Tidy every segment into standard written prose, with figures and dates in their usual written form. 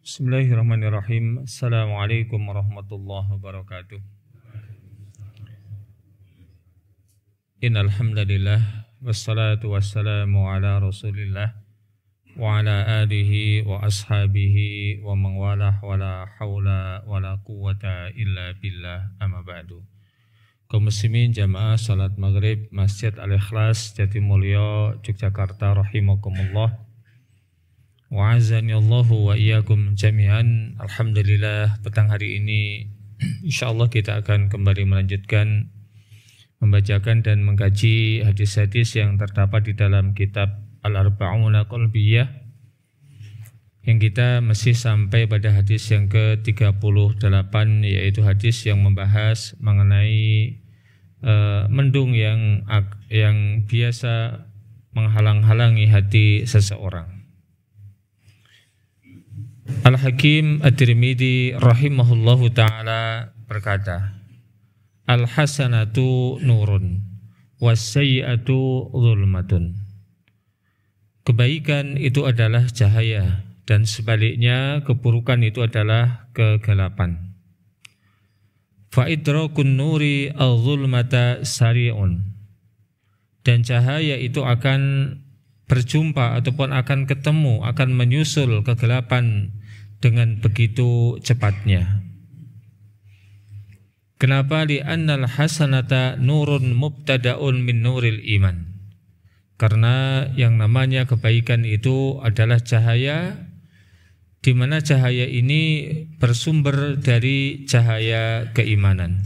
Bismillahirrahmanirrahim. Assalamualaikum warahmatullahi wabarakatuh. Innal hamdalillah wassalatu wassalamu ala Rasulillah wa ala alihi wa ashabihi wa man walah wala haula wala quwwata illa billah, amma ba'du. Kaum muslimin jamaah salat maghrib Masjid Al-Ikhlas Jatimulyo Yogyakarta rahimakumullah. Wa'azanillahu wa iyyakum jami'an. Alhamdulillah, petang hari ini insyaallah kita akan kembali melanjutkan membacakan dan mengkaji hadis-hadis yang terdapat di dalam kitab Al-Arba'una Qalbiyah, yang kita masih sampai pada hadis yang ke-38, yaitu hadis yang membahas mengenai mendung yang biasa menghalang-halangi hati seseorang. Al-Hakim At-Tirmidzi rahimahullahu ta'ala berkata, Al-hasanatu nurun was-sayyi'atu zulmatun. Kebaikan itu adalah cahaya, dan sebaliknya keburukan itu adalah kegelapan. Fa'idrakun nuri al-zulmata sari'un. Dan cahaya itu akan berjumpa ataupun akan ketemu, akan menyusul kegelapan dengan begitu cepatnya. Kenapa? Li'annal hasanata nurun mubtada'un min nuril iman. Karena yang namanya kebaikan itu adalah cahaya, di mana cahaya ini bersumber dari cahaya keimanan.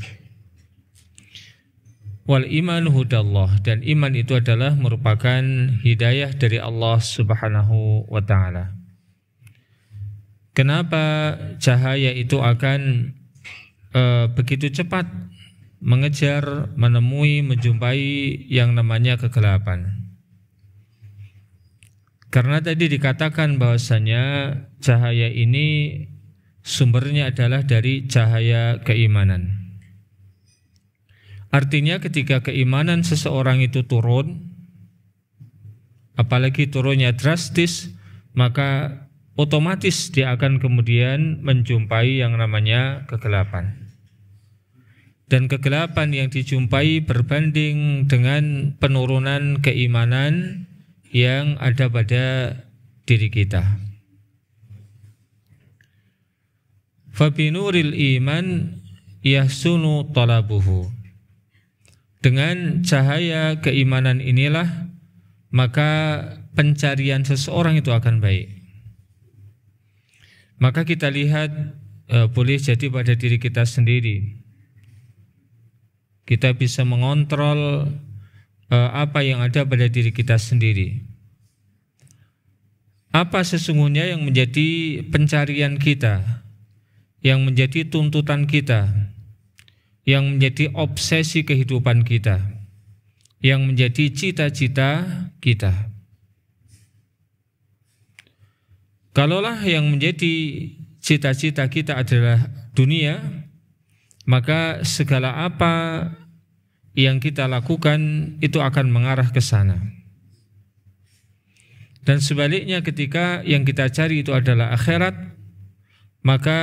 Wal iman hudallah, dan iman itu adalah merupakan hidayah dari Allah Subhanahu wa ta'ala. Kenapa cahaya itu akan begitu cepat mengejar, menemui, menjumpai yang namanya kegelapan? Karena tadi dikatakan bahwasanya cahaya ini sumbernya adalah dari cahaya keimanan. Artinya ketika keimanan seseorang itu turun, apalagi turunnya drastis, maka otomatis dia akan kemudian menjumpai yang namanya kegelapan. Dan kegelapan yang dijumpai berbanding dengan penurunan keimanan yang ada pada diri kita. Fabinuril iman yahsunu talabuhu. Dengan cahaya keimanan inilah maka pencarian seseorang itu akan baik. Maka kita lihat boleh jadi pada diri kita sendiri. Kita bisa mengontrol apa yang ada pada diri kita sendiri. Apa sesungguhnya yang menjadi pencarian kita, yang menjadi tuntutan kita, yang menjadi obsesi kehidupan kita, yang menjadi cita-cita kita. Kalaulah yang menjadi cita-cita kita adalah dunia, maka segala apa yang kita lakukan itu akan mengarah ke sana. Dan sebaliknya ketika yang kita cari itu adalah akhirat, maka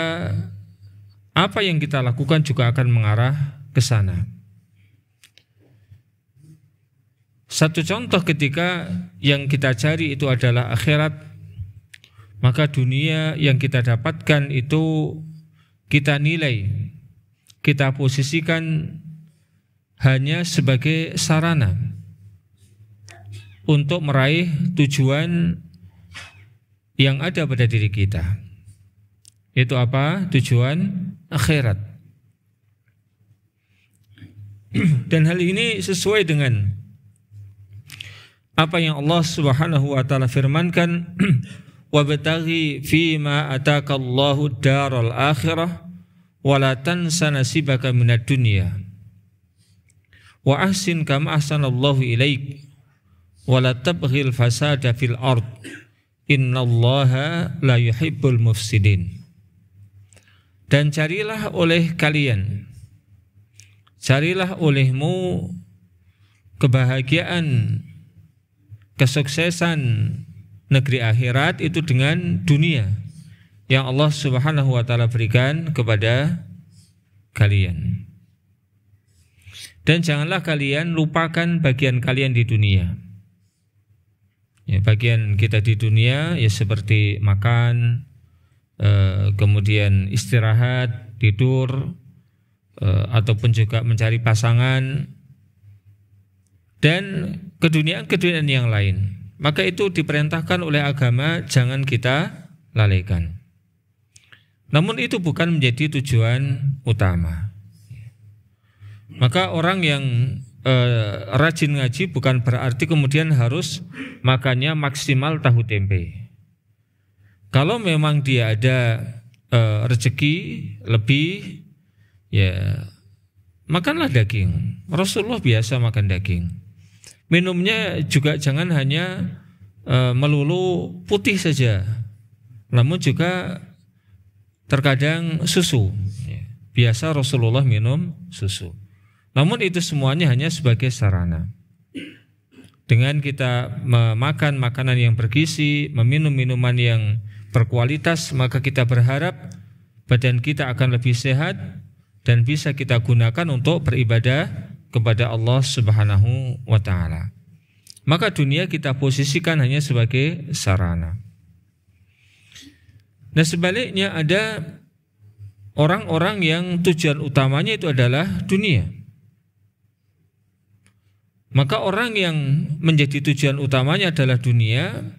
apa yang kita lakukan juga akan mengarah ke sana. Satu contoh, ketika yang kita cari itu adalah akhirat, maka dunia yang kita dapatkan itu kita nilai, kita posisikan hanya sebagai sarana untuk meraih tujuan yang ada pada diri kita. Itu apa? Tujuan akhirat. Dan hal ini sesuai dengan apa yang Allah Subhanahu wa ta'ala firmankan, wabtaghi fima atakallahu daral akhirah wa la tansa nasibaka minad dunya wa ahsin kama ahsanallahu ilaik wa la tabghil fasada fil ard innallaha la yuhibbul mufsidin. Dan carilah oleh kalian, carilah olehmu kebahagiaan, kesuksesan negeri akhirat itu dengan dunia, yang Allah Subhanahu wa taala berikan kepada kalian. Dan janganlah kalian lupakan bagian kalian di dunia. Ya, bagian kita di dunia ya seperti makan, kemudian istirahat, tidur, ataupun juga mencari pasangan dan keduniaan-keduniaan yang lain. Maka itu diperintahkan oleh agama, jangan kita lalaikan. Namun itu bukan menjadi tujuan utama. Maka orang yang rajin ngaji bukan berarti kemudian harus makannya maksimal tahu tempe. Kalau memang dia ada rezeki lebih, ya makanlah daging. Rasulullah biasa makan daging. Minumnya juga jangan hanya melulu putih saja, namun juga terkadang susu. Biasa Rasulullah minum susu. Namun itu semuanya hanya sebagai sarana. Dengan kita memakan makanan yang bergizi, meminum minuman yang berkualitas, maka kita berharap badan kita akan lebih sehat dan bisa kita gunakan untuk beribadah kepada Allah Subhanahu wa taala. Maka dunia kita posisikan hanya sebagai sarana. Nah, sebaliknya ada orang-orang yang tujuan utamanya itu adalah dunia. Maka orang yang menjadi tujuan utamanya adalah dunia,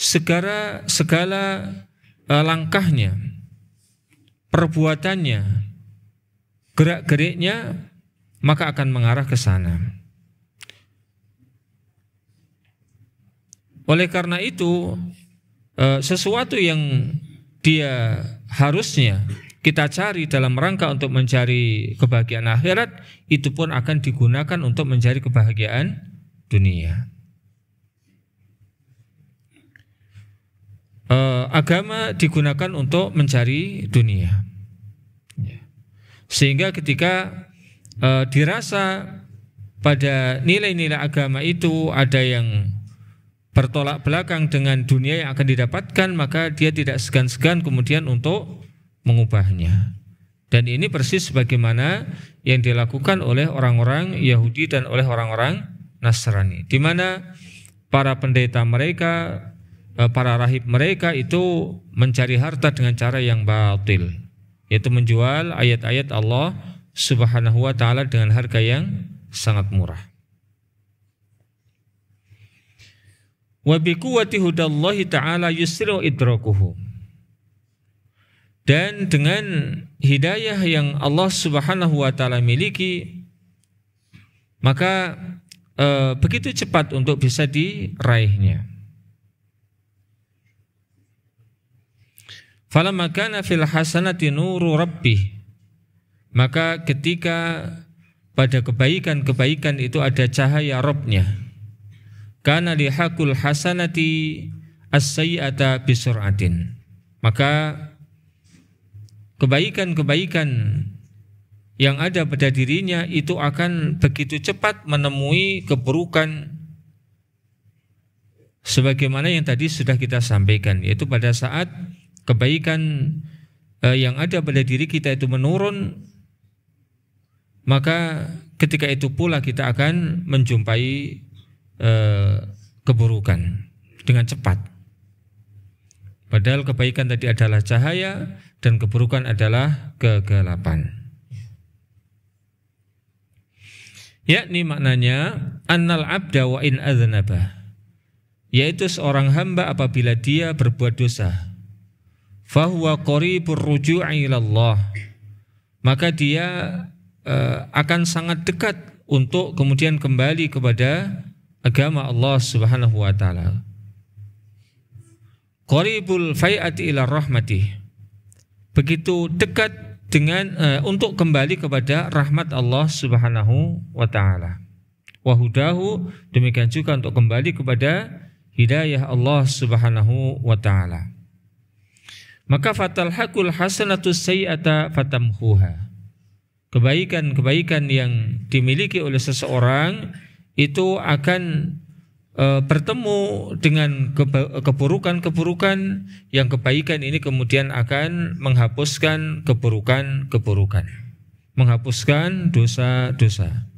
segala langkahnya, perbuatannya, gerak-geriknya maka akan mengarah ke sana. Oleh karena itu, sesuatu yang dia harusnya kita cari dalam rangka untuk mencari kebahagiaan akhirat, itu pun akan digunakan untuk mencari kebahagiaan dunia. Agama digunakan untuk mencari dunia. Sehingga ketika dirasa pada nilai-nilai agama itu ada yang bertolak belakang dengan dunia yang akan didapatkan, maka dia tidak segan-segan kemudian untuk mengubahnya. Dan ini persis sebagaimana yang dilakukan oleh orang-orang Yahudi dan oleh orang-orang Nasrani, di mana para pendeta mereka, para rahib mereka itu mencari harta dengan cara yang batil, yaitu menjual ayat-ayat Allah Subhanahu wa taala dengan harga yang sangat murah. Wa bi quwwati hudallahi ta'ala yusri'u idrakuhu. Dan dengan hidayah yang Allah Subhanahu wa taala miliki, maka begitu cepat untuk bisa diraihnya. Falamma kana fil hasanati nuru rabbih, maka ketika pada kebaikan-kebaikan itu ada cahaya Rabb-nya, kana lihaqul hasanati as-sayyi'ata bisur'atin, maka kebaikan-kebaikan yang ada pada dirinya itu akan begitu cepat menemui keburukan, sebagaimana yang tadi sudah kita sampaikan, yaitu pada saat kebaikan yang ada pada diri kita itu menurun, maka ketika itu pula kita akan menjumpai keburukan dengan cepat. Padahal kebaikan tadi adalah cahaya dan keburukan adalah kegelapan. Yakni maknanya annal abda wa in adznaba, yaitu seorang hamba apabila dia berbuat dosa, fahuwa qaribur ruju'i ilallah, maka dia akan sangat dekat untuk kemudian kembali kepada agama Allah Subhanahu wa taala. Qaribul fai'ati ila rahmatih, begitu dekat dengan untuk kembali kepada rahmat Allah Subhanahu wa taala. Wa hudahu, demikian juga untuk kembali kepada hidayah Allah Subhanahu wa taala. Maka fatalhaqul hasanatus sayyi'ata fatamhuha, kebaikan-kebaikan yang dimiliki oleh seseorang itu akan bertemu dengan keburukan-keburukan, yang kebaikan ini kemudian akan menghapuskan keburukan-keburukan, menghapuskan dosa-dosa.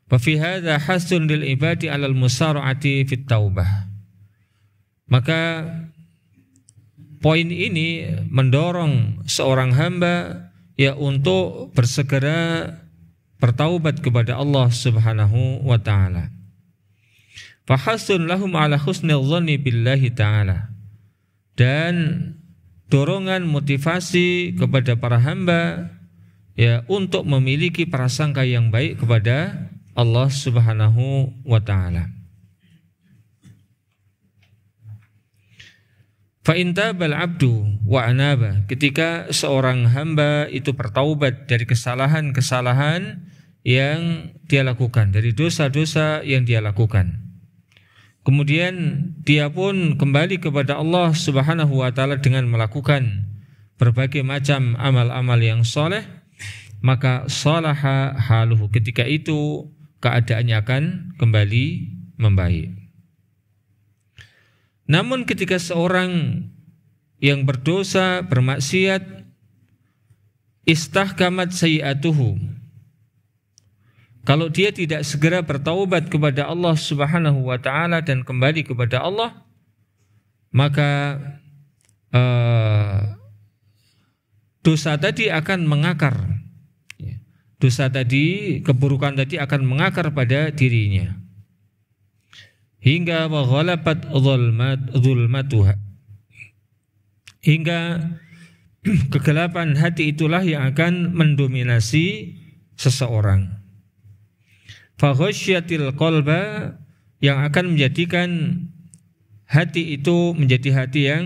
Wa fi hadza hasun lil ibadi 'alal musara'ati fit taubah. Maka poin ini mendorong seorang hamba ya untuk bersegera bertaubat kepada Allah Subhanahu wa taala. Fahasun lahum ala husnil dhanni billahi ta'ala. Dan dorongan motivasi kepada para hamba ya untuk memiliki prasangka yang baik kepada Allah Subhanahu wa taala. Fa in tabal abdu wa anaba, ketika seorang hamba itu bertaubat dari kesalahan-kesalahan yang dia lakukan, dari dosa-dosa yang dia lakukan, kemudian dia pun kembali kepada Allah Subhanahu wa taala dengan melakukan berbagai macam amal-amal yang soleh, maka salaha haluhu, ketika itu keadaannya akan kembali membaik. Namun ketika seorang yang berdosa, bermaksiat, istahkamat sayyi'atuhu, kalau dia tidak segera bertaubat kepada Allah Subhanahu wa taala dan kembali kepada Allah, maka dosa tadi akan mengakar. Dosa tadi, keburukan tadi akan mengakar pada dirinya. Hingga wa ghalabat zulmatuha, hingga kegelapan hati itulah yang akan mendominasi seseorang. Fa ghasyatil qalba, yang akan menjadikan hati itu menjadi hati yang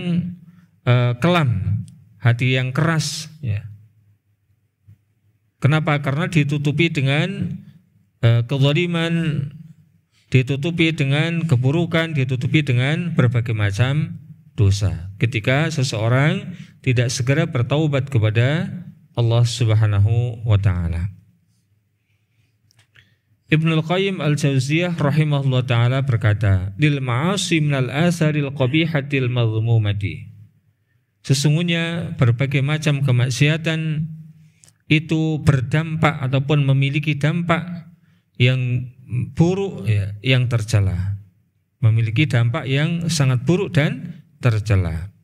kelam, hati yang keras ya. Kenapa? Karena ditutupi dengan kezaliman, ditutupi dengan keburukan, ditutupi dengan berbagai macam dosa. Ketika seseorang tidak segera bertaubat kepada Allah Subhanahu wa taala. Ibnul Qayyim Al-Jauziyah rahimahullah taala berkata, "Lil ma'asi minal asaril qabihatil madhmumati." Sesungguhnya berbagai macam kemaksiatan itu berdampak ataupun memiliki dampak yang buruk ya, yang tercela. Memiliki dampak yang sangat buruk dan tercela.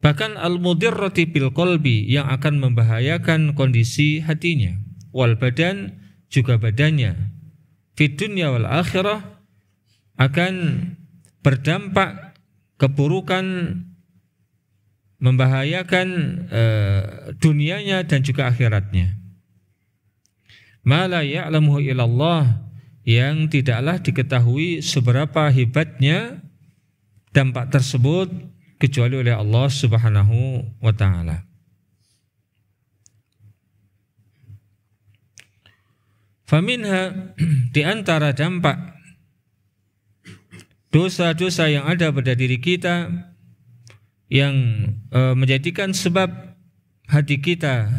Bahkan al-mudirrati bil qalbi, yang akan membahayakan kondisi hatinya, wal badan, juga badannya, fid dunya wal akhirah, akan berdampak keburukan, membahayakan dunianya dan juga akhiratnya. Ma la ya'lamuhu illallah, yang tidaklah diketahui seberapa hebatnya dampak tersebut kecuali oleh Allah Subhanahu wa taala. Faminha, di antara dampak dosa-dosa yang ada pada diri kita yang menjadikan sebab hati kita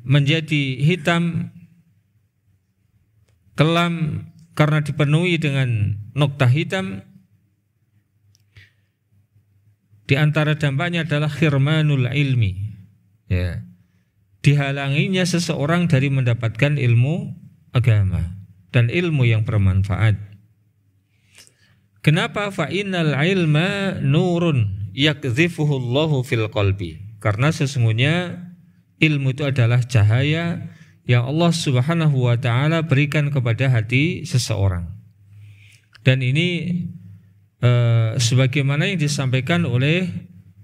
menjadi hitam, kelam karena dipenuhi dengan nokta hitam. Di antara dampaknya adalah khirmanul ilmi, ya, dihalanginya seseorang dari mendapatkan ilmu agama dan ilmu yang bermanfaat. Kenapa? Fa innal ilma nurun yakzifuhu Allahu fil qalbi. Karena sesungguhnya ilmu itu adalah cahaya yang Allah Subhanahu wa taala berikan kepada hati seseorang. Dan ini sebagaimana yang disampaikan oleh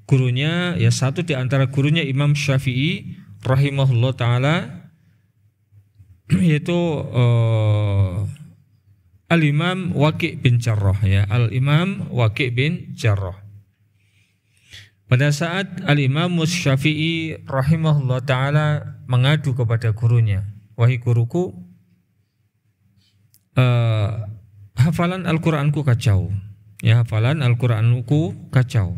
gurunya, ya satu di antara gurunya Imam Syafi'i rahimahullah taala, yaitu Al-Imam Waqi' bin Jarrah, ya, Al-Imam Waqi' bin Jarrah. Pada saat Al-Imam Syafi'i rahimahullah ta'ala mengadu kepada gurunya, "Wahai guruku, hafalan Al-Quranku kacau, ya, hafalan Al-Quranku kacau."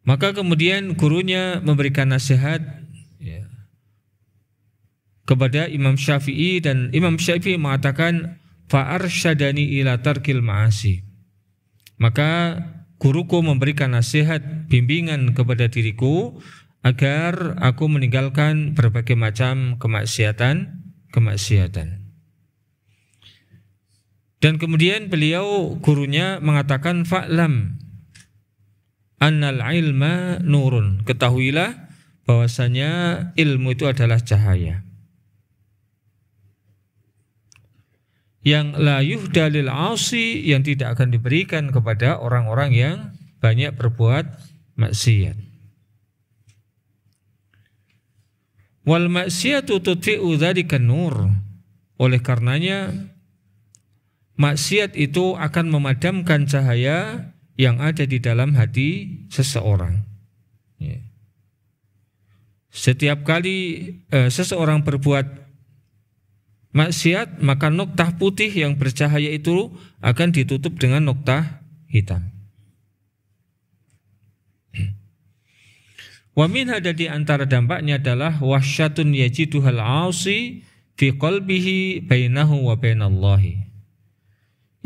Maka kemudian gurunya memberikan nasihat, ya, kepada Imam Syafi'i, dan Imam Syafi'i mengatakan fa'arsyadani ila tarkil ma'asi. Maka guruku memberikan nasihat, bimbingan kepada diriku agar aku meninggalkan berbagai macam kemaksiatan. Dan kemudian beliau, gurunya mengatakan fa'lam annal ilma nurun. Ketahuilah bahwasanya ilmu itu adalah cahaya. Yang la yuhda lil 'asi, yang tidak akan diberikan kepada orang-orang yang banyak berbuat maksiat. Wal maksiatu tudfi'u dzalika nur. Oleh karenanya maksiat itu akan memadamkan cahaya yang ada di dalam hati seseorang. Setiap kali seseorang berbuat maksiat, maka noktah putih yang bercahaya itu akan ditutup dengan noktah hitam. Wa min hada, di antara dampaknya adalah wahsyatun yajiduhal 'asi fi qalbihi bainahu wa bainallahi,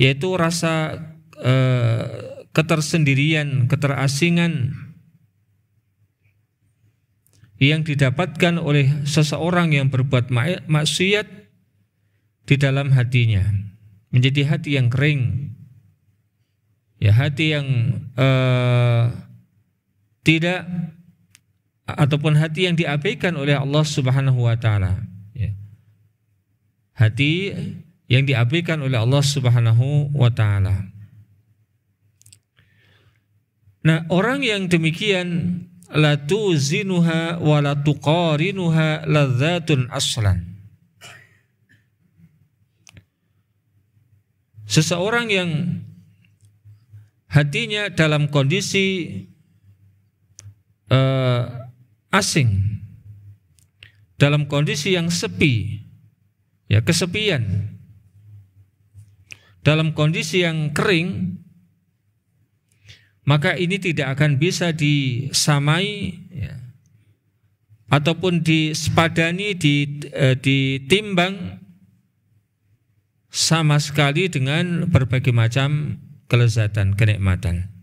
yaitu rasa ketersendirian, keterasingan yang didapatkan oleh seseorang yang berbuat maksiat di dalam hatinya, menjadi hati yang kering, ya, hati yang tidak, ataupun hati yang diabaikan oleh Allah Subhanahu wa taala, ya. Hati yang diabaikan oleh Allah Subhanahu wa taala. Nah, orang yang demikian la tuzinuha wa la tuqarinuha ladzatun aslan. Seseorang yang hatinya dalam kondisi asing, dalam kondisi yang sepi, ya, kesepian, dalam kondisi yang kering, maka ini tidak akan bisa disamai, ya, ataupun disepadani, ditimbang sama sekali dengan berbagai macam kelezatan, kenikmatan.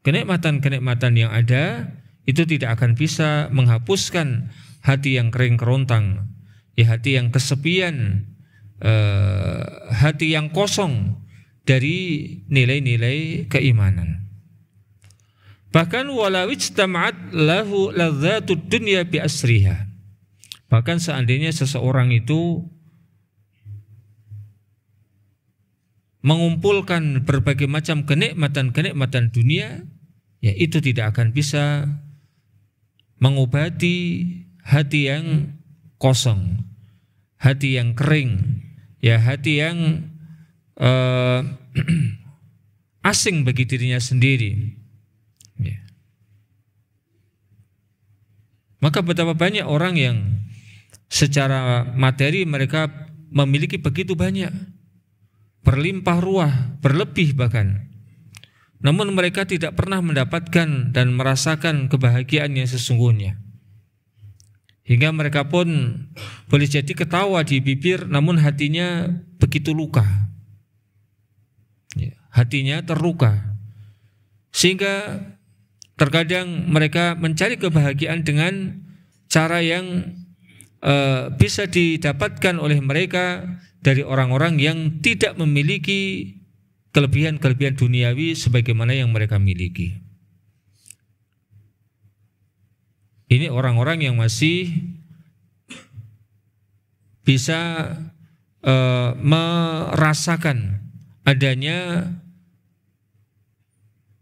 Kenikmatan-kenikmatan yang ada itu tidak akan bisa menghapuskan hati yang kering kerontang, ya, hati yang kesepian, hati yang kosong dari nilai-nilai keimanan. Bahkan walau ijtama'at lahu ladzatud dunya bi asriha. Bahkan seandainya seseorang itu mengumpulkan berbagai macam kenikmatan-kenikmatan dunia, ya, itu tidak akan bisa mengobati hati yang kosong, hati yang kering, ya, hati yang asing bagi dirinya sendiri, ya. Maka betapa banyak orang yang secara materi mereka memiliki begitu banyak, berlimpah ruah, berlebih bahkan, namun mereka tidak pernah mendapatkan dan merasakan kebahagiaan yang sesungguhnya, hingga mereka pun boleh jadi ketawa di bibir, namun hatinya begitu luka, ya, hatinya terluka, sehingga terkadang mereka mencari kebahagiaan dengan cara yang bisa didapatkan oleh mereka dari orang-orang yang tidak memiliki kelebihan-kelebihan duniawi sebagaimana yang mereka miliki. Ini orang-orang yang masih bisa merasakan adanya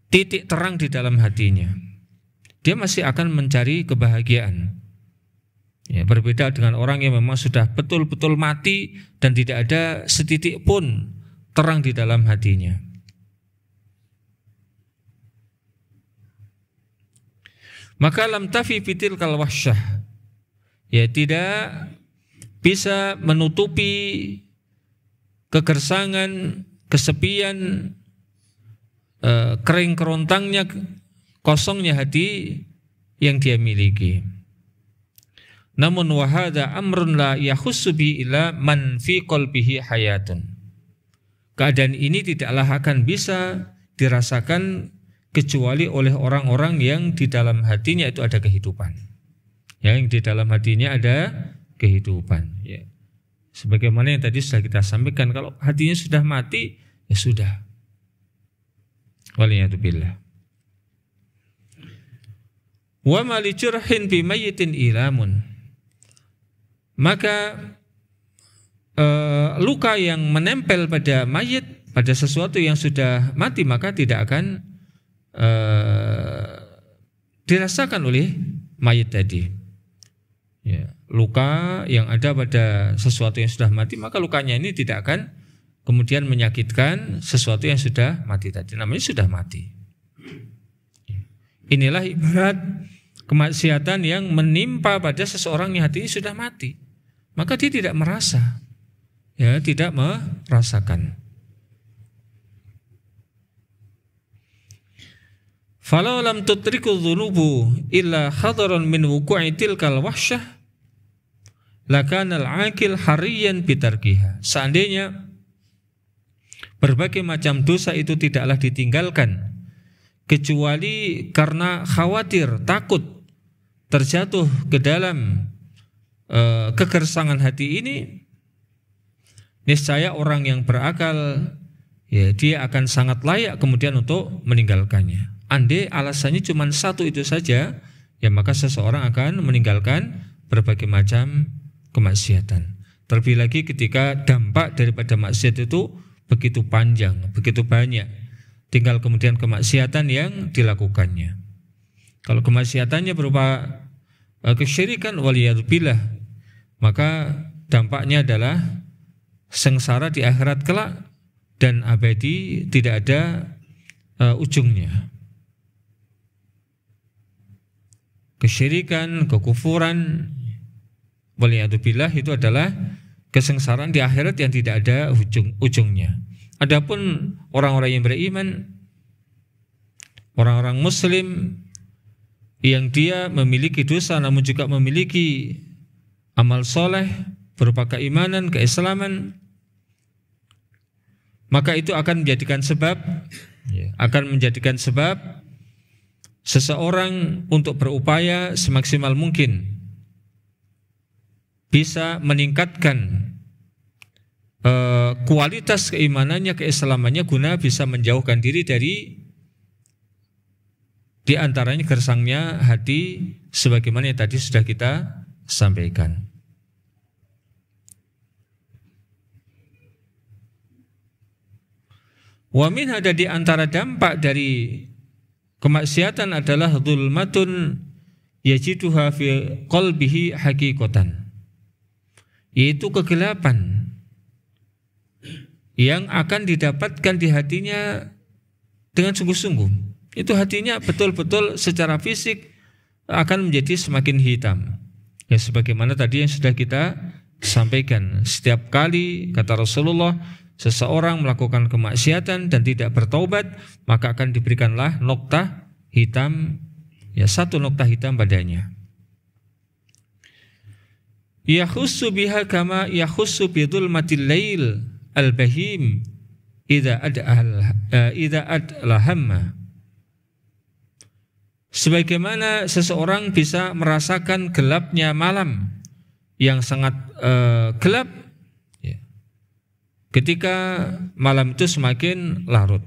titik terang di dalam hatinya. Dia masih akan mencari kebahagiaan. Ya, berbeda dengan orang yang memang sudah betul-betul mati dan tidak ada setitik pun terang di dalam hatinya. Maka lam tafi bitil kal wahsyah, ya, tidak bisa menutupi kegersangan, kesepian, kering kerontangnya, kosongnya hati yang dia miliki. Namun wahada amrun la yakhussu bi ila man fi qalbihi hayatun. Keadaan ini tidaklah akan bisa dirasakan kecuali oleh orang-orang yang di dalam hatinya itu ada kehidupan. Yang di dalam hatinya ada kehidupan. Ya. Sebagaimana yang tadi sudah kita sampaikan, kalau hatinya sudah mati, ya sudah. Waliyatubillah. Wa ma li jurhin bi mayyitin ilamun. Maka luka yang menempel pada mayit, pada sesuatu yang sudah mati, maka tidak akan dirasakan oleh mayit tadi. Ya, luka yang ada pada sesuatu yang sudah mati, maka lukanya ini tidak akan kemudian menyakitkan sesuatu yang sudah mati tadi. Namanya sudah mati. Inilah ibarat kemaksiatan yang menimpa pada seseorang yang hatinya sudah mati. Maka dia tidak merasa, ya, tidak merasakan. Falau lam tutriku dzunubu illa hadaran min wuqu'i tilkal wahsyah lakana al-aqil hariyan bitarkiha. Seandainya berbagai macam dosa itu tidaklah ditinggalkan kecuali karena khawatir, takut terjatuh ke dalam kegersangan hati ini, niscaya orang yang berakal, ya, dia akan sangat layak kemudian untuk meninggalkannya. Andai alasannya cuma satu itu saja, ya maka seseorang akan meninggalkan berbagai macam kemaksiatan. Terlebih lagi ketika dampak daripada maksiat itu begitu panjang, begitu banyak, tinggal kemudian kemaksiatan yang dilakukannya. Kalau kemaksiatannya berupa kesyirikan, waliyadzubillah, maka dampaknya adalah sengsara di akhirat kelak dan abadi, tidak ada ujungnya. Kesyirikan, kekufuran, waliyadzubillah, itu adalah kesengsaraan di akhirat yang tidak ada ujungnya. Adapun orang-orang yang beriman, orang-orang muslim yang dia memiliki dosa namun juga memiliki amal soleh berupa keimanan, keislaman, maka itu akan menjadikan sebab seseorang untuk berupaya semaksimal mungkin bisa meningkatkan kualitas keimanannya, keislamannya, guna bisa menjauhkan diri dari di antaranya gersangnya hati, sebagaimana yang tadi sudah kita sampaikan. Wa min, ada di antara dampak dari kemaksiatan adalah zulmatun yajiduha fi qalbihi haqiqatan, yaitu kegelapan yang akan didapatkan di hatinya dengan sungguh-sungguh. Itu hatinya betul-betul secara fisik akan menjadi semakin hitam. Ya, sebagaimana tadi yang sudah kita sampaikan, setiap kali kata Rasulullah seseorang melakukan kemaksiatan dan tidak bertaubat, maka akan diberikanlah noktah hitam, ya, satu noktah hitam padanya. Yakhussu biha kama yakhussu bidulmatil lail al-bahim idza adlahamma. Sebagaimana seseorang bisa merasakan gelapnya malam yang sangat gelap, ya, ketika malam itu semakin larut.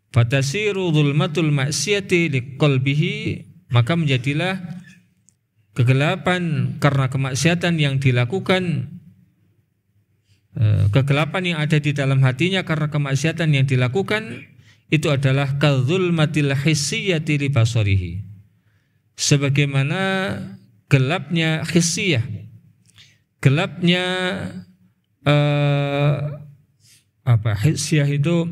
Fatasiru zulmatul maksiyati liqalbihi, maka menjadilah kegelapan karena kemaksiatan yang dilakukan, kegelapan yang ada di dalam hatinya karena kemaksiatan yang dilakukan, itu adalah kadzulmatil hissiyati li basarihi, sebagaimana gelapnya hissiyah, gelapnya hissiyah itu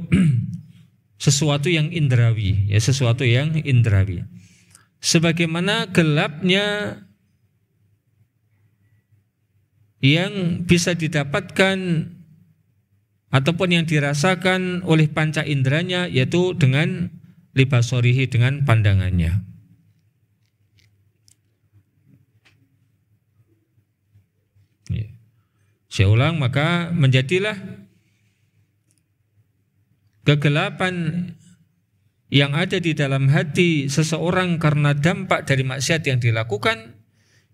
sesuatu yang indrawi, ya, sesuatu yang indrawi, sebagaimana gelapnya yang bisa didapatkan ataupun yang dirasakan oleh panca inderanya, yaitu dengan libasorihi, dengan pandangannya. Saya ulang, maka menjadilah kegelapan yang ada di dalam hati seseorang karena dampak dari maksiat yang dilakukan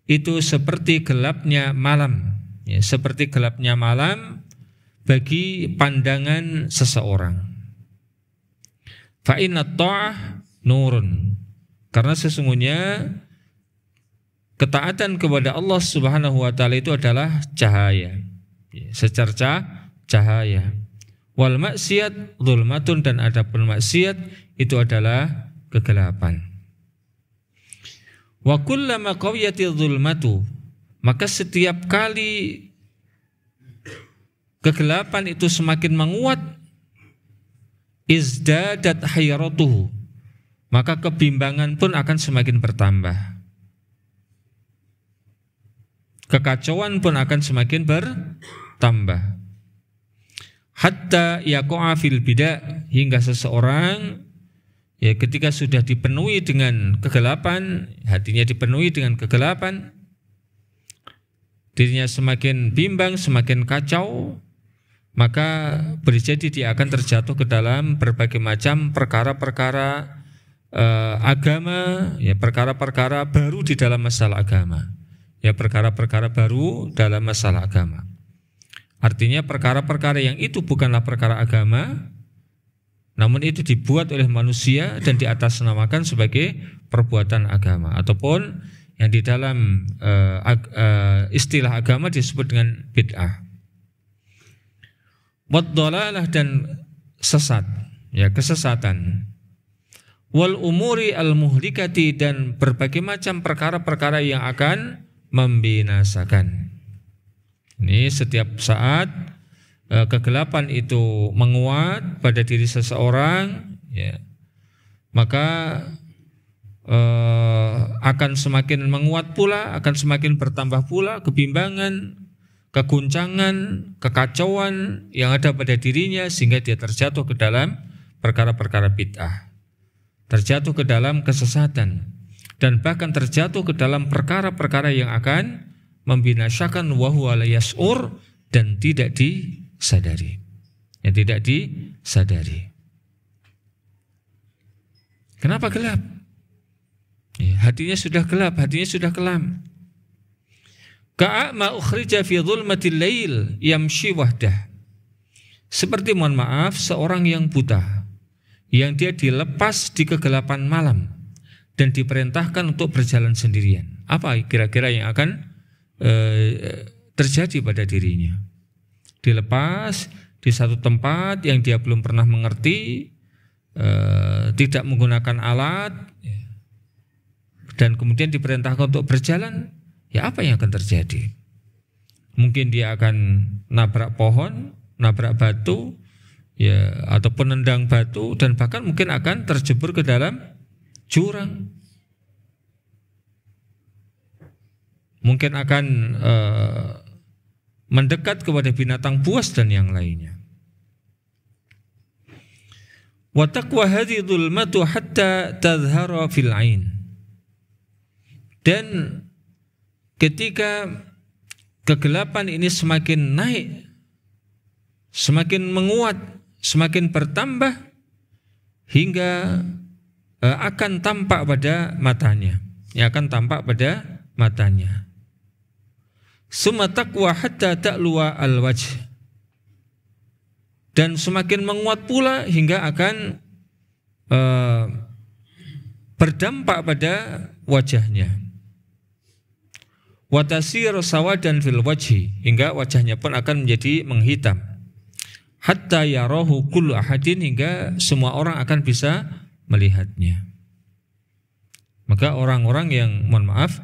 itu seperti gelapnya malam, ya, seperti gelapnya malam bagi pandangan seseorang. Fa inna ta'ah nurun, karena sesungguhnya ketaatan kepada Allah Subhanahu wa taala itu adalah cahaya, secercah cahaya. Wal maksiat zulmatun, dan adapun maksiat itu adalah kegelapan. Wa kullama qawiyati zulmatu, maka setiap kali kegelapan itu semakin menguat, izdadat hayratuhu, maka kebimbangan pun akan semakin bertambah. Kekacauan pun akan semakin bertambah. Hatta yaqa fil bida', hingga seseorang ya ketika sudah dipenuhi dengan kegelapan, hatinya dipenuhi dengan kegelapan, dirinya semakin bimbang, semakin kacau, maka boleh jadi dia akan terjatuh ke dalam berbagai macam perkara-perkara agama, ya perkara-perkara baru di dalam masalah agama, ya perkara-perkara baru dalam masalah agama. Artinya perkara-perkara yang itu bukanlah perkara agama, namun itu dibuat oleh manusia dan diatasnamakan sebagai perbuatan agama, ataupun yang di dalam istilah agama disebut dengan bid'ah. Waddalalah, dan sesat, ya kesesatan. Wal umuri al muhlikati, dan berbagai macam perkara-perkara yang akan membinasakan. Ini setiap saat kegelapan itu menguat pada diri seseorang, ya, maka akan semakin menguat pula, akan semakin bertambah pula kebimbangan, keguncangan, kekacauan yang ada pada dirinya, sehingga dia terjatuh ke dalam perkara-perkara bid'ah, terjatuh ke dalam kesesatan, dan bahkan terjatuh ke dalam perkara-perkara yang akan membinasakan wa huwa la yas'ur, dan tidak disadari. Ya, tidak disadari. Kenapa gelap? Ya, hatinya sudah gelap, hatinya sudah kelam. Ka'ama ukhrija fi dhulmatil lail yamshi wahdah. Seperti, mohon maaf, seorang yang buta, yang dia dilepas di kegelapan malam dan diperintahkan untuk berjalan sendirian. Apa kira-kira yang akan terjadi pada dirinya? Dilepas di satu tempat yang dia belum pernah mengerti, tidak menggunakan alat, dan kemudian diperintahkan untuk berjalan. Ya, apa yang akan terjadi? Mungkin dia akan nabrak pohon, nabrak batu, ya, ataupun nendang batu, dan bahkan mungkin akan terjebur ke dalam jurang. Mungkin akan mendekat kepada binatang buas dan yang lainnya. Wa taqwa hadhihi dhulmatu hatta tadhhara fil ain. Dan ketika kegelapan ini semakin naik, semakin menguat, semakin bertambah, hingga akan tampak pada matanya, yang akan tampak pada matanya. Summa taqwa hatta ta'luwa al-wajh, dan semakin menguat pula hingga akan berdampak pada wajahnya. Wa tasir sawadan fil wajhi, hingga wajahnya pun akan menjadi menghitam. Hatta yarahu kullu ahadin, hingga semua orang akan bisa melihatnya. Maka orang-orang yang, mohon maaf,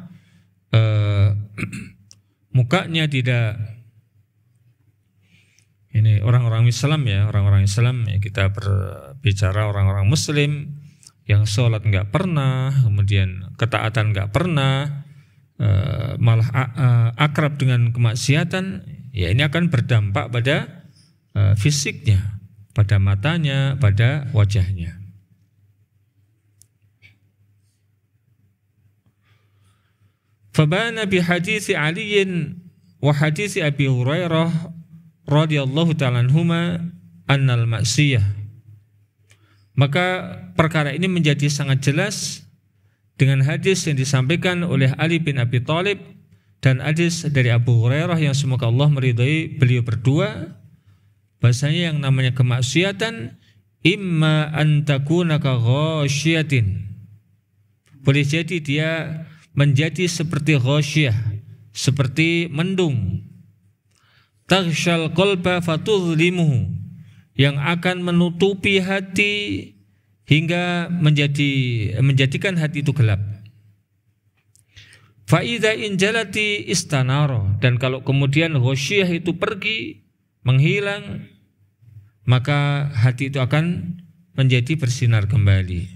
mukanya tidak, ini orang-orang Islam, ya, orang-orang Islam, ya, kita berbicara orang-orang Muslim yang sholat nggak pernah, kemudian ketaatan nggak pernah, malah akrab dengan kemaksiatan, ya ini akan berdampak pada fisiknya, pada matanya, pada wajahnya. Fabana bihadits Ali wa hadits Abi Hurairah radhiyallahu ta'ala anhuma annal maksiyah. Maka perkara ini menjadi sangat jelas dengan hadis yang disampaikan oleh Ali bin Abi Thalib dan hadis dari Abu Hurairah yang semoga Allah meridhai beliau berdua, bahasanya yang namanya kemaksiatan imma an takuna ka ghasyiatin, boleh jadi dia menjadi seperti ghasyiyah, seperti mendung, taghsyal qalba fatudlimuhu, yang akan menutupi hati hingga menjadikan hati itu gelap. Fa idza injalati istanara, dan kalau kemudian ghasyiyah itu pergi, menghilang, maka hati itu akan menjadi bersinar kembali.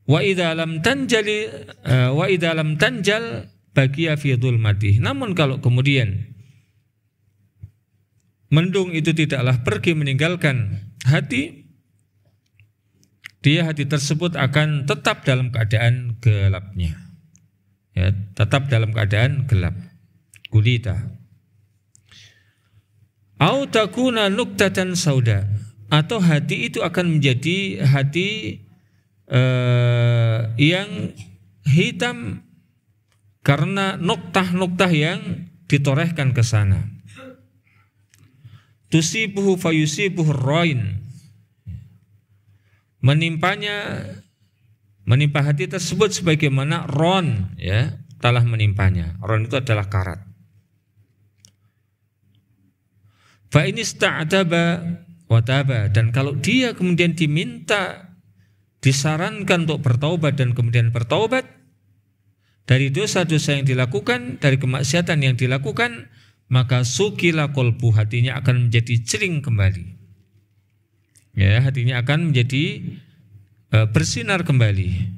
Wa idza lam tanjal baqiya fi dhulmati. Namun kalau kemudian mendung itu tidaklah pergi meninggalkan hati, hati tersebut akan tetap dalam keadaan gelapnya. Ya, tetap dalam keadaan gelap. Gulita. Au takuna nuktatan sauda, atau hati itu akan menjadi hati yang hitam karena noktah-noktah yang ditorehkan ke sana. Tusibuhu fayusibuhu rain, menimpa hati tersebut sebagaimana ron, ya, telah menimpanya. Ron itu adalah karat. Fa in ista'taba wa taba, dan kalau dia kemudian disarankan untuk bertaubat dan kemudian bertaubat dari dosa-dosa yang dilakukan, dari kemaksiatan yang dilakukan, maka sukila qalbu, hatinya akan menjadi jering kembali. Ya, hatinya akan menjadi bersinar kembali.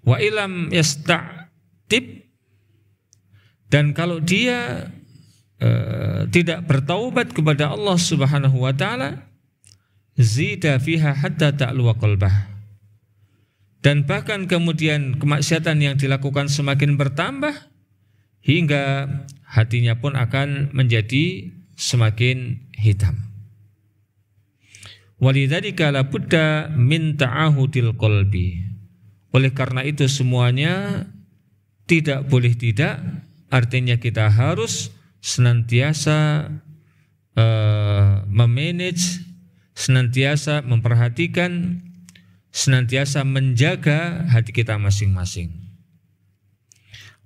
Wa ilam yasta'tib, dan kalau dia tidak bertaubat kepada Allah Subhanahu wa taala, zida fiha hatta ta'luwa qalbah, dan bahkan kemudian kemaksiatan yang dilakukan semakin bertambah hingga hatinya pun akan menjadi semakin hitam. Walidzalika la budda min ta'ahudil qalbi. Oleh karena itu semuanya tidak boleh tidak, artinya kita harus senantiasa memanage, senantiasa memperhatikan, senantiasa menjaga hati kita masing-masing.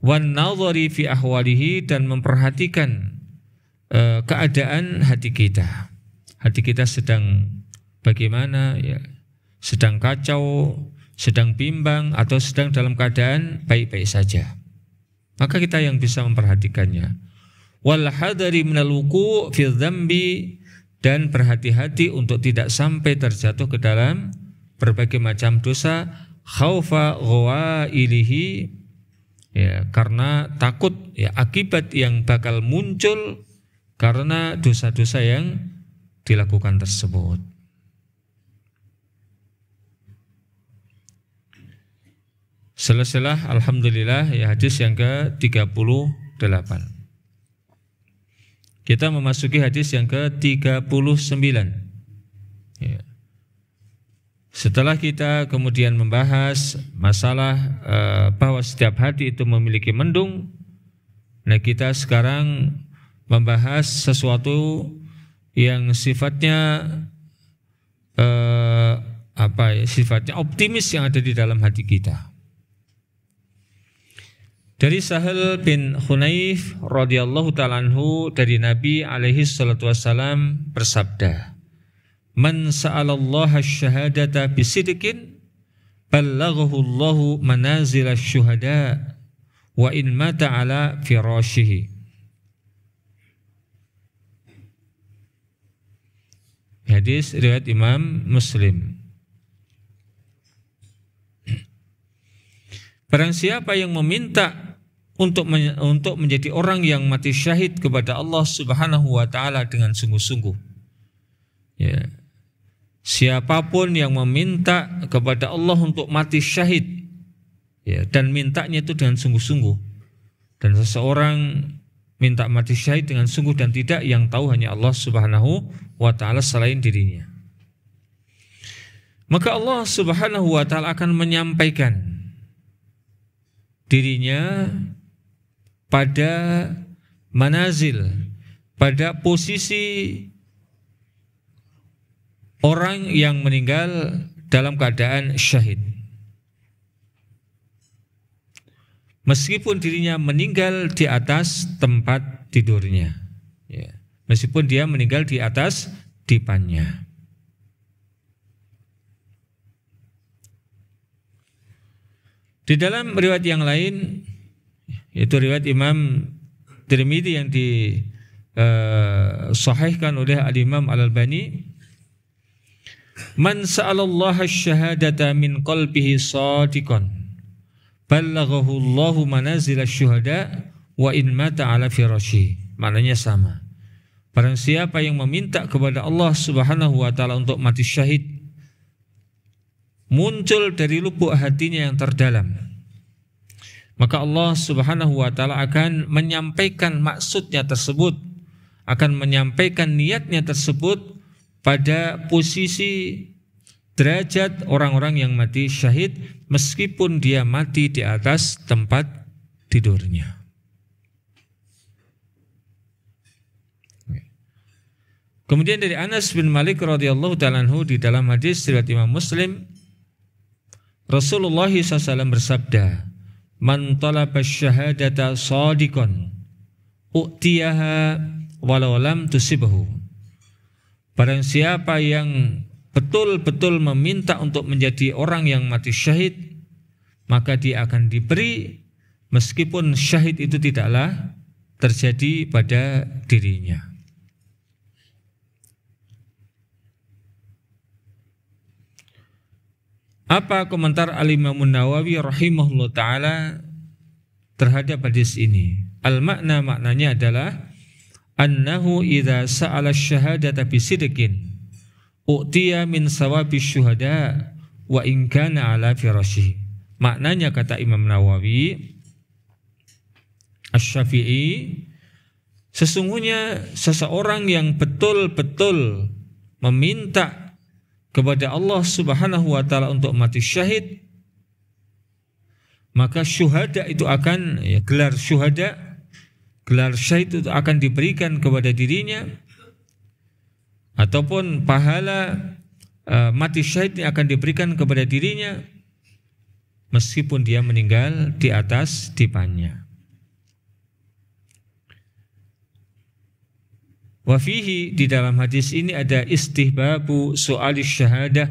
Wan nadhari fi ahwalihi, dan memperhatikan keadaan hati kita. Hati kita sedang bagaimana, ya, sedang kacau, sedang bimbang, atau sedang dalam keadaan baik-baik saja. Maka kita yang bisa memperhatikannya. Wal hadari minal wuqu' fi dzambi, dan berhati-hati untuk tidak sampai terjatuh ke dalam berbagai macam dosa, khaufa ghawailihi, ya, karena takut, ya, akibat yang bakal muncul karena dosa-dosa yang dilakukan tersebut. Selesailah alhamdulillah, ya, hadis yang ke-38. Kita memasuki hadis yang ke-39. Ya. Setelah kita kemudian membahas masalah bahwa setiap hati itu memiliki mendung, nah kita sekarang membahas sesuatu yang sifatnya sifatnya optimis yang ada di dalam hati kita. Dari Sahal bin Hunayf radhiyallahu ta'ala anhu, dari Nabi alaihi salatu wassalam bersabda, man sa'alallaha syahadata bisidqin ballaghahu Allahu manazil asy-syuhada wa in mata ala firashihi. Hadis riwayat Imam Muslim. Barang siapa yang meminta untuk menjadi orang yang mati syahid kepada Allah Subhanahu wa taala dengan sungguh-sungguh, ya, siapapun yang meminta kepada Allah untuk mati syahid, ya, dan mintanya itu dengan sungguh-sungguh, dan seseorang minta mati syahid dengan sungguh dan tidak, yang tahu hanya Allah Subhanahu wa ta'ala selain dirinya. Maka Allah Subhanahu wa ta'ala akan menyampaikan dirinya pada manazil, pada posisi orang yang meninggal dalam keadaan syahid. Meskipun dirinya meninggal di atas tempat tidurnya, ya. Meskipun dia meninggal di atas dipannya. Di dalam riwayat yang lain, yaitu riwayat Imam Tirmidzi yang disahihkan oleh Al-Imam Al-Albani, man sa'alallaha asy-syahadata min qalbihi shadiqan ballaghahu Allahu manazil asy-syuhada wa in mata ala firasyi. Maknanya sama. Barang siapa yang meminta kepada Allah Subhanahu wa ta'ala untuk mati syahid, muncul dari lubuk hatinya yang terdalam, maka Allah Subhanahu wa ta'ala akan menyampaikan maksudnya tersebut, akan menyampaikan niatnya tersebut pada posisi derajat orang-orang yang mati syahid, meskipun dia mati di atas tempat tidurnya. Kemudian dari Anas bin Malik radhiyallahu ta'ala anhu, di dalam hadis riwayat Imam Muslim, Rasulullah SAW bersabda, man talaba syahadata shadiqan u'tiyaha walau lam tusibhu. Barang siapa yang betul-betul meminta untuk menjadi orang yang mati syahid, maka dia akan diberi meskipun syahid itu tidaklah terjadi pada dirinya. Apa komentar Al-Imam Nawawi rahimahullah ta'ala terhadap hadis ini? Al-makna, maknanya adalah annahu idza sa'ala syahadata bisidqin u'tiya min sawabi syuhada wa in kana ala firasyi. Maknanya, kata Imam Nawawi Asy-Syafi'i, sesungguhnya seseorang yang betul-betul meminta kepada Allah Subhanahu wa ta'ala untuk mati syahid, maka syuhada itu akan, gelar syuhada, gelar syahid itu akan diberikan kepada dirinya, ataupun pahala mati syahid yang akan diberikan kepada dirinya meskipun dia meninggal di atas dipannya. Wa fihi, di dalam hadis ini ada istihbabu su'alis syahadah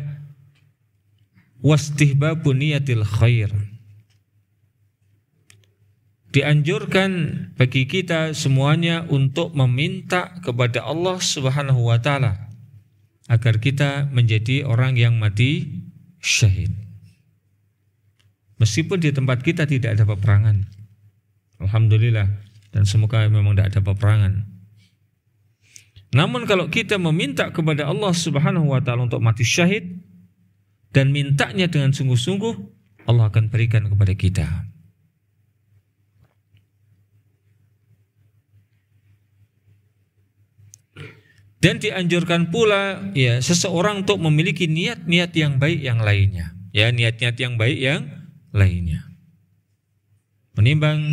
wastihbabu niyatil khair. Dianjurkan bagi kita semuanya untuk meminta kepada Allah Subhanahu wa ta'ala agar kita menjadi orang yang mati syahid, meskipun di tempat kita tidak ada peperangan. Alhamdulillah, dan semoga memang tidak ada peperangan. Namun kalau kita meminta kepada Allah Subhanahu wa ta'ala untuk mati syahid dan mintanya dengan sungguh-sungguh, Allah akan berikan kepada kita. Dan dianjurkan pula seseorang untuk memiliki niat-niat yang baik yang lainnya. Niat-niat yang baik yang lainnya. Menimbang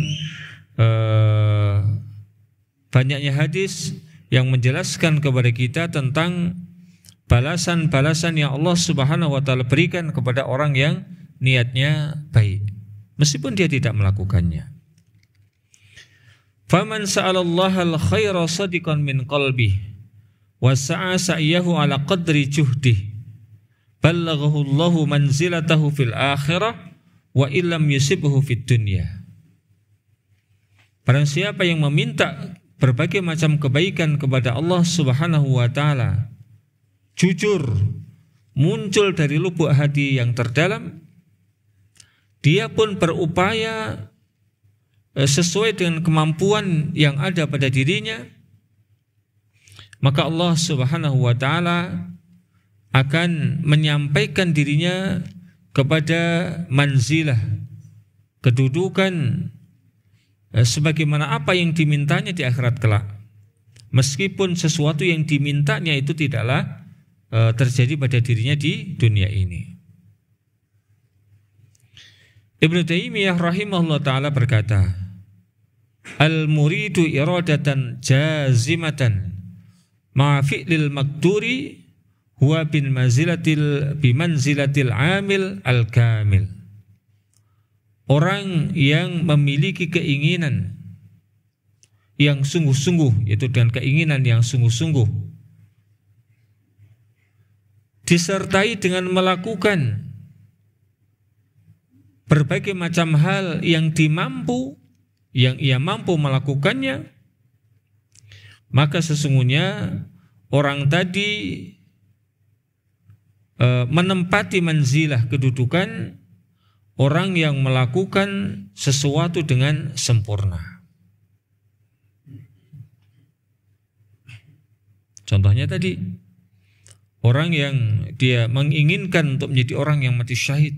banyaknya hadis yang menjelaskan kepada kita tentang balasan-balasan yang Allah Subhanahu wa ta'ala berikan kepada orang yang niatnya baik, meskipun dia tidak melakukannya. Faman sa'alallaha al-khaira sadiqan min qalbihi wa sa'a sa'yahu ala qadri juhdih ballaghahu Allahu manzilatahu fil akhirah wa illam yusibhu fid dunya. Barang siapa yang meminta berbagai macam kebaikan kepada Allah Subhanahu wa ta'ala, jujur, muncul dari lubuk hati yang terdalam, dia pun berupaya sesuai dengan kemampuan yang ada pada dirinya, maka Allah Subhanahu wa ta'ala akan menyampaikan dirinya kepada manzilah, kedudukan sebagaimana apa yang dimintanya di akhirat kelak. Meskipun sesuatu yang dimintanya itu tidaklah terjadi pada dirinya di dunia ini. Ibnu Taimiyah rahimahullah ta'ala berkata, al-muridu iradatan jazimatan ma'a fi'lil makturi huwa bimanzilatil amil al-kamil. Orang yang memiliki keinginan yang sungguh-sungguh, yaitu dengan keinginan yang sungguh-sungguh, disertai dengan melakukan berbagai macam hal yang ia mampu melakukannya, maka sesungguhnya orang tadi menempati manzilah, kedudukan orang yang melakukan sesuatu dengan sempurna. Contohnya tadi, orang yang dia menginginkan untuk menjadi orang yang mati syahid,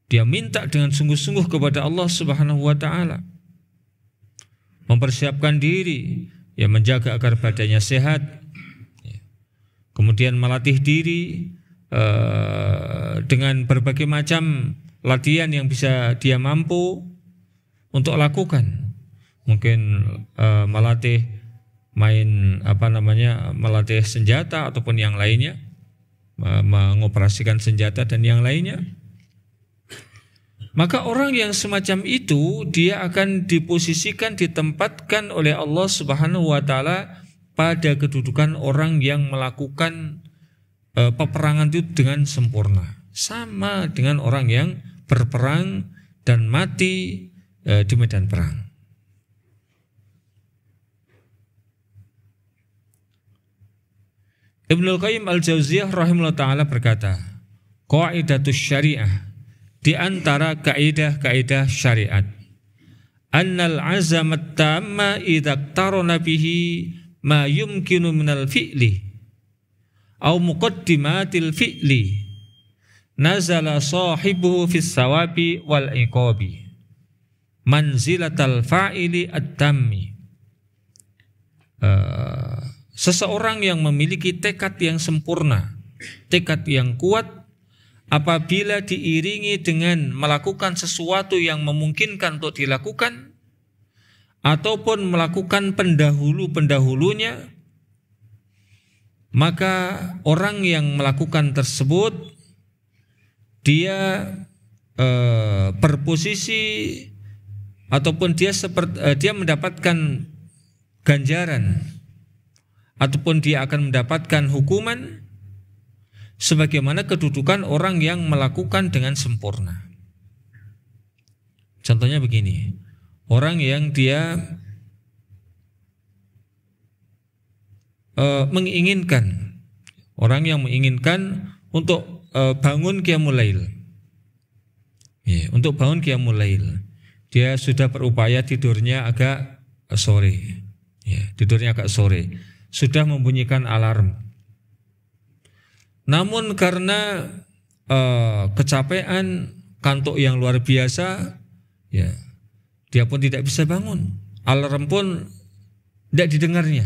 dia minta dengan sungguh-sungguh kepada Allah Subhanahu wa ta'ala, mempersiapkan diri, ya, menjaga agar badannya sehat, kemudian melatih diri dengan berbagai macam latihan yang bisa dia mampu untuk lakukan. Mungkin melatih melatih senjata ataupun yang lainnya, mengoperasikan senjata dan yang lainnya. Maka orang yang semacam itu dia akan ditempatkan oleh Allah Subhanahu wa ta'ala pada kedudukan orang yang melakukan peperangan itu dengan sempurna, sama dengan orang yang berperang dan mati di medan perang. Ibnul Qayyim al-Jauziyah rahimahullah ta'ala berkata, qaidatus syariah, di antara kaidah-kaidah syariat, annal azamat tamma idza iqtarana bihi ma yumkinu minal fi'li au muqaddimatil fi'li nazala sahibuhu fis sawabi wal iqabi manzilatal fa'ili at-tammi. Seseorang yang memiliki tekad yang sempurna, tekad yang kuat, apabila diiringi dengan melakukan sesuatu yang memungkinkan untuk dilakukan ataupun melakukan pendahulunya, maka orang yang melakukan tersebut dia berposisi ataupun dia mendapatkan ganjaran ataupun dia akan mendapatkan hukuman sebagaimana kedudukan orang yang melakukan dengan sempurna. Contohnya begini, orang yang dia menginginkan untuk bangun qiyamul lail. Ya, untuk bangun qiyamul lail. Dia sudah berupaya tidurnya agak sore. Ya, tidurnya agak sore. Sudah membunyikan alarm. Namun karena kecapean, kantuk yang luar biasa, ya, dia pun tidak bisa bangun. Alarm pun tidak didengarnya,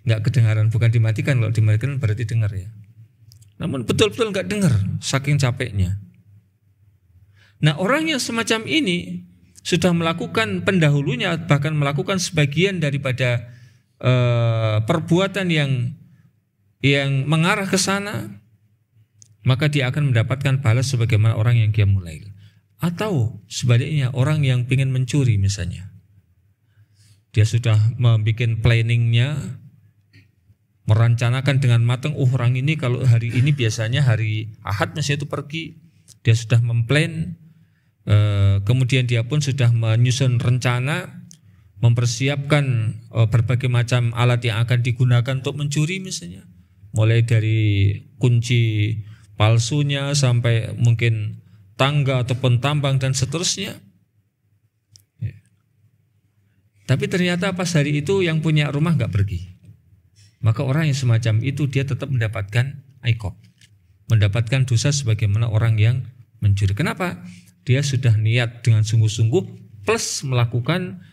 nggak kedengaran, bukan dimatikan. Kalau dimatikan berarti dengar ya. Namun betul-betul nggak dengar, saking capeknya. Nah, orang yang semacam ini sudah melakukan pendahulunya, bahkan melakukan sebagian daripada perbuatan yang mengarah ke sana, maka dia akan mendapatkan balas sebagaimana orang yang qiyamul lail. Atau sebaliknya, orang yang ingin mencuri misalnya, dia sudah membuat planningnya, merencanakan dengan matang, orang ini kalau hari ini biasanya hari Ahad misalnya itu pergi, dia sudah memplan, kemudian dia pun sudah menyusun rencana, mempersiapkan berbagai macam alat yang akan digunakan untuk mencuri misalnya, mulai dari kunci palsunya sampai mungkin tangga ataupun tambang dan seterusnya. Ya. Tapi ternyata pas hari itu yang punya rumah nggak pergi. Maka orang yang semacam itu dia tetap mendapatkan iqab, mendapatkan dosa sebagaimana orang yang mencuri. Kenapa? dia sudah niat dengan sungguh-sungguh plus melakukan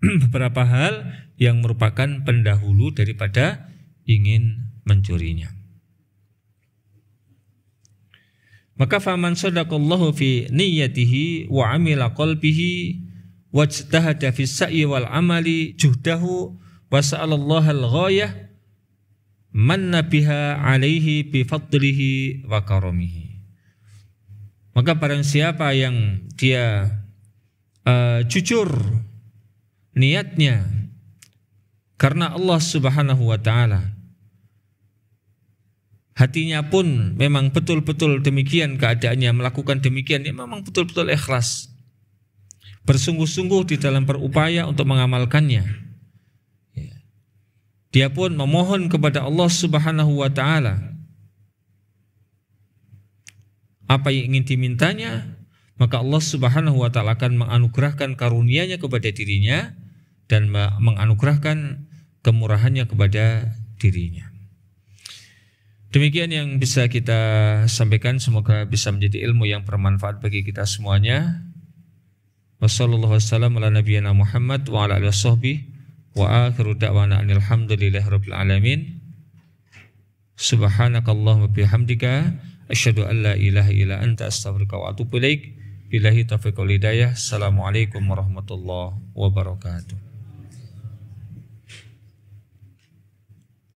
beberapa hal yang merupakan pendahulu daripada ingin mencurinya. Maka faman sadaqallahu fi niyyatihi wa amila qalbihi wajtahada fi sa'i wal amali juhdahu wa sa'alallaha al-ghayah manna biha alaihi bi fadlihi wa karamihi. Maka barang siapa yang dia jujur niatnya karena Allah Subhanahu wa taala, hatinya pun memang betul-betul demikian keadaannya, melakukan demikian, dia memang betul-betul ikhlas, bersungguh-sungguh di dalam berupaya untuk mengamalkannya. Dia pun memohon kepada Allah Subhanahu wa taala apa yang ingin dimintanya, maka Allah Subhanahu wa taala akan menganugerahkan karunia-Nya kepada dirinya dan menganugerahkan kemurahannya kepada dirinya. Demikian yang bisa kita sampaikan, semoga bisa menjadi ilmu yang bermanfaat bagi kita semuanya. Wassallallahu wasallam ala nabiyyina Muhammad wa ala alihi washabbihi wa akhiru da'wana alhamdulillahirabbil alamin. Subhanakallahumma bihamdika asyhadu an la ilaha illa anta astaghfiruka wa atubu ilaik. Billahi taufiq wal hidayah. Assalamualaikum warahmatullahi wabarakatuh.